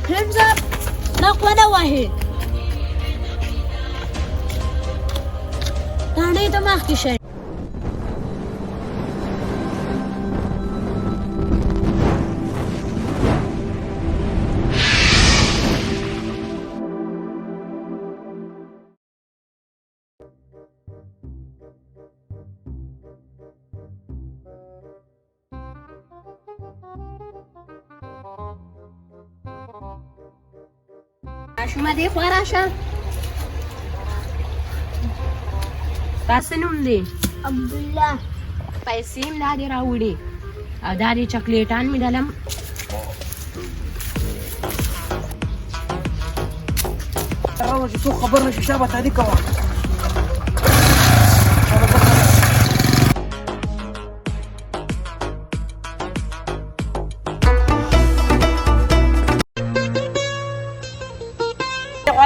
hands up. Nakuha na wahe. Tani ito makishay. ماشومه دې خوا راشه. ستا څه نوم دی؟ عبدالله. پیسې مې دا دې راوړي او دا دې چاکلیټان مې ډالم. راوړه چې څوک خبر نه شي شابه تحریک کوه.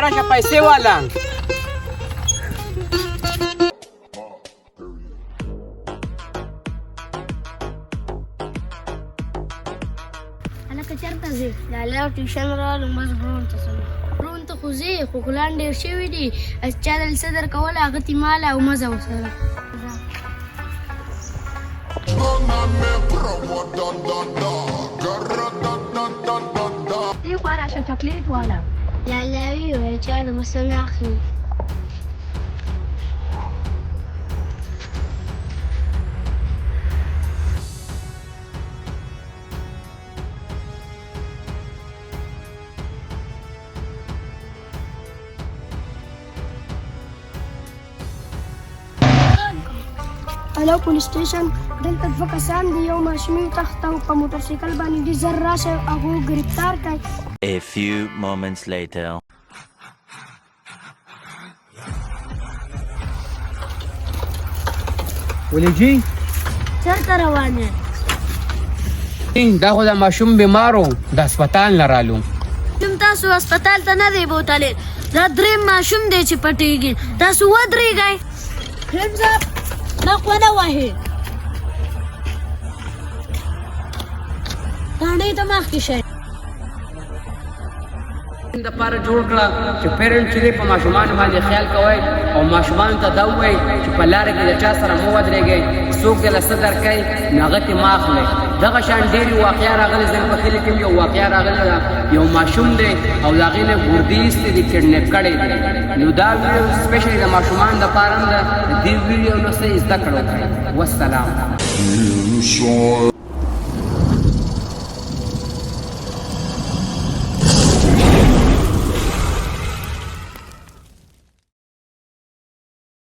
راشه پیسې والا. هلکه چېرته ځې؟ لالی ټیوشن راغلم بس برون ته ځم. برون ته خو ځې خو ګلان ډېر شوي دي. چا دلته څه درکوله هغه تې ماله او مزه ورسره. دې خوا راشه چاکلیټ والا. لالی وویل چا د مسه نه اخلي. هلو پولیس سټیشن، دلته دوه کسان دي، یو ماشومي تخته او په موټرسایکل باندې دي، زر راشه هغو ګرفتار کړئ. A few moments later. ولیجی چېرته روان یې؟ دا خو د ماشوم بیمار و، د هسپتال نه رالو. کوم تاسو هسپتال ته نه دی بوتلی؟ دا درېیم ماشوم دی چې پټېږي. تاسو ودرېږئ. hands up. Nakuha na wahe. Tani ito makishay. د پاره جوړ کړه چې پیرنټ چې په ماشومان باندې خیال کوي او ماشومان ته دا وایي چې په لار کې د چا سره مو ودرېږئ، څوک دې له څه درکوي نو هغه ترې مه اخلئ. دغه شان ډېرې واقعه راغلې. زموږ په کلي کې یو واقعه راغلی ده، یو ماشوم دی او د هغې نه ګردې ایستې دي، کډنیپ کړی دی. نو دا ویډیو سپیشلي د ماشومان دپاره هم ده. د دې ویډیو نه څه زده کړه وکړئ. والسلام.